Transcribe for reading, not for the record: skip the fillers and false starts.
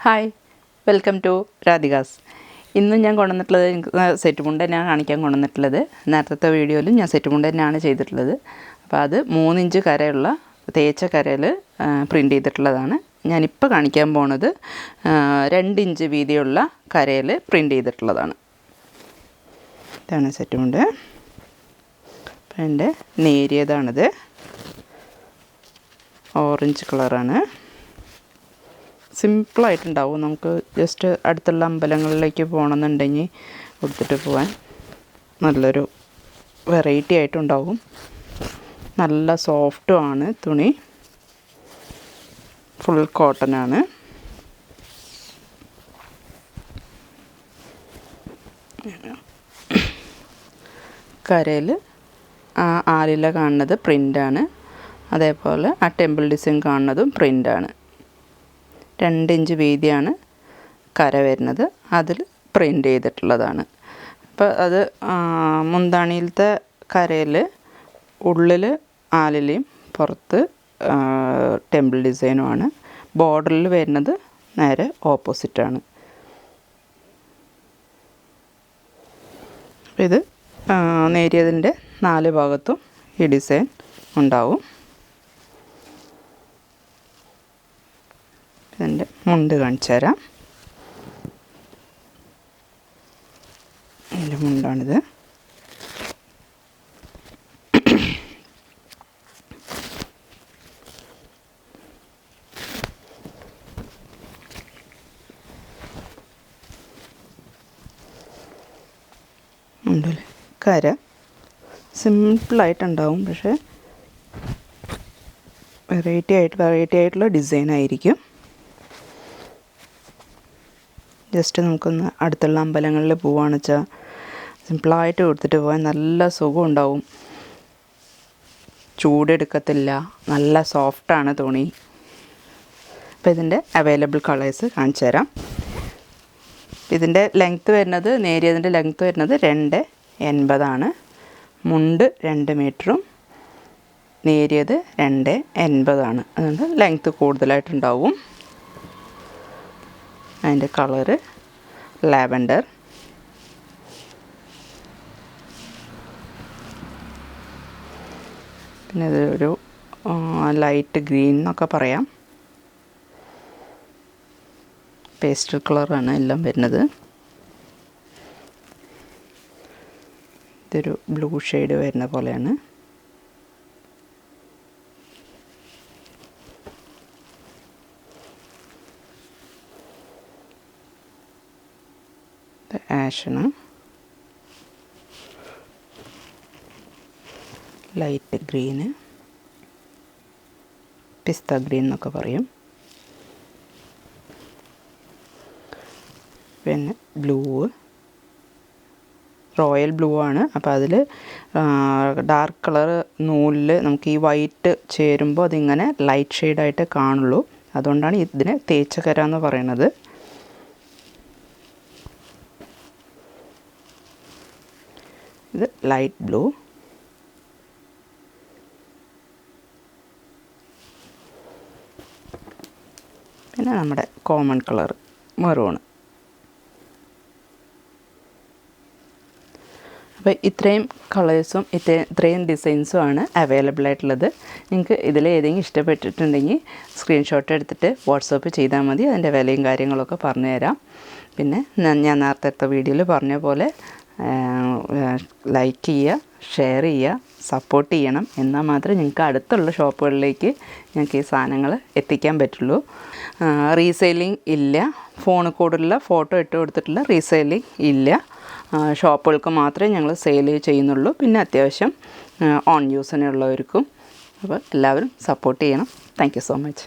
Hi, welcome to Radhika's. ഇന്ന് ഞാൻ കൊണ്ടുവന്നിട്ടുള്ളത് സെറ്റ് മുണ്ട് തന്നെയാണ് കാണിക്കാൻ കൊണ്ടുവന്നിട്ടുള്ളത്. നേരത്തെ വീഡിയോയിൽ ഞാൻ സെറ്റ് മുണ്ട് തന്നെയാണ് ചെയ്തിട്ടുള്ളത്. അപ്പോൾ അത് 3 ഇഞ്ച് കരയുള്ള തേച്ച കരയിൽ പ്രിൻ്റ് ചെയ്തിട്ടുള്ളതാണ്. ഞാനിപ്പോൾ കാണിക്കാൻ പോണത് 2 ഇഞ്ച് വീതിയുള്ള കരയിൽ പ്രിൻ്റ് ചെയ്തിട്ടുള്ളതാണ്. ഇതാണ് സെറ്റ് മുണ്ട്. അപ്പോൾ എൻ്റെ നേരിയതാണിത്, ഓറഞ്ച് കളറാണ്. സിമ്പിളായിട്ടുണ്ടാവും. നമുക്ക് ജസ്റ്റ് അടുത്തുള്ള അമ്പലങ്ങളിലേക്ക് പോകണമെന്നുണ്ടെങ്കിൽ കൊടുത്തിട്ട് പോകാൻ നല്ലൊരു വെറൈറ്റി ആയിട്ടുണ്ടാവും. നല്ല സോഫ്റ്റും ആണ് തുണി, ഫുൾ കോട്ടനാണ്. കരയിൽ ആലില കാണുന്നത് പ്രിൻ്റാണ്. അതേപോലെ ആ ടെമ്പിൾ ഡിസൈൻ കാണുന്നതും പ്രിൻ്റാണ്. 2 ഇഞ്ച് വീതിയാണ് കര വരുന്നത്, അതിൽ പ്രിൻ്റ് ചെയ്തിട്ടുള്ളതാണ്. അപ്പോൾ അത് മുന്താണിയിലത്തെ കരയിൽ ഉള്ളിൽ ആലിലയും പുറത്ത് ടെമ്പിൾ ഡിസൈനുമാണ്. ബോർഡറിൽ വരുന്നത് നേരെ ഓപ്പോസിറ്റാണ്. അപ്പോൾ ഇത് നേരിയതിൻ്റെ 4 ഭാഗത്തും ഈ ഡിസൈൻ ഉണ്ടാവും. ഇതിൻ്റെ മുണ്ട് കാണിച്ചു തരാം. ഇതിൻ്റെ മുണ്ടാണിത്. മുണ്ടിൽ കര സിമ്പിളായിട്ടുണ്ടാവും, പക്ഷേ വെറൈറ്റി ആയിട്ടുള്ള ഡിസൈൻ ആയിരിക്കും. ജസ്റ്റ് നമുക്കൊന്ന് അടുത്തുള്ള അമ്പലങ്ങളിൽ പോവുകയാണെന്ന് വെച്ചാൽ സിമ്പിളായിട്ട് കൊടുത്തിട്ട് പോകാൻ നല്ല സുഖം ഉണ്ടാവും. ചൂടെടുക്കത്തില്ല, നല്ല സോഫ്റ്റാണ് തുണി. അപ്പോൾ ഇതിൻ്റെ അവൈലബിൾ കളേഴ്സ് കാണിച്ചു തരാം. ഇതിൻ്റെ ലെങ്ത്ത് വരുന്നത്, നേരിയതിൻ്റെ ലെങ്ത്ത് വരുന്നത് 2.80 മുണ്ട് 2 മീറ്ററും നേരിയത് 2.80. അതുകൊണ്ട് ലെങ്ത്ത് കൂടുതലായിട്ടുണ്ടാവും. അതിൻ്റെ കളറ് ലാവൻഡർ. പിന്നെ ഇതൊരു ലൈറ്റ് ഗ്രീൻ എന്നൊക്കെ പറയാം. പേസ്റ്റൽ കളറാണ് എല്ലാം വരുന്നത്. ഇതൊരു ബ്ലൂ ഷെയ്ഡ് വരുന്ന പോലെയാണ്. ആഷാണ്, ലൈറ്റ് ഗ്രീന്, പിസ്ത ഗ്രീൻ എന്നൊക്കെ പറയും. പിന്നെ ബ്ലൂ, റോയൽ ബ്ലൂ ആണ്. അപ്പോൾ അതിൽ ഡാർക്ക് കളർ നൂലിൽ നമുക്ക് ഈ വൈറ്റ് ചേരുമ്പോൾ അതിങ്ങനെ ലൈറ്റ് ഷെയ്ഡായിട്ട് കാണുള്ളൂ. അതുകൊണ്ടാണ് ഇതിനെ തേച്ചക്കര എന്ന് പറയുന്നത്. ഇത് ലൈറ്റ് ബ്ലൂ, പിന്നെ നമ്മുടെ കോമൺ കളർ മെറൂൺ. അപ്പോൾ ഇത്രയും കളേഴ്സും ഇത്രയും ഡിസൈൻസും ആണ് അവൈലബിൾ ആയിട്ടുള്ളത്. നിങ്ങൾക്ക് ഇതിൽ ഏതെങ്കിലും ഇഷ്ടപ്പെട്ടിട്ടുണ്ടെങ്കിൽ സ്ക്രീൻഷോട്ട് എടുത്തിട്ട് വാട്സപ്പ് ചെയ്താൽ മതി. അതിൻ്റെ വിലയും കാര്യങ്ങളൊക്കെ പറഞ്ഞു തരാം. പിന്നെ ഞാൻ നേരത്തെ വീഡിയോയിൽ പറഞ്ഞ പോലെ ലൈക്ക് ചെയ്യുക, ഷെയർ ചെയ്യുക, സപ്പോർട്ട് ചെയ്യണം. എന്നാൽ മാത്രമേ നിങ്ങൾക്ക് അടുത്തുള്ള ഷോപ്പുകളിലേക്ക് ഞങ്ങൾക്ക് ഈ സാധനങ്ങൾ എത്തിക്കാൻ പറ്റുള്ളൂ. റീസെയിലിംഗ് ഇല്ല, ഫോണിൽ കൂടെയുള്ള ഫോട്ടോ ഇട്ട് കൊടുത്തിട്ടുള്ള റീസെയിലിംഗ് ഇല്ല. ഷോപ്പുകൾക്ക് മാത്രമേ ഞങ്ങൾ സെയിൽ ചെയ്യുന്നുള്ളൂ. പിന്നെ അത്യാവശ്യം ഓൺ യൂസിനുള്ളവർക്കും. അപ്പോൾ എല്ലാവരും സപ്പോർട്ട് ചെയ്യണം. Thank you so much.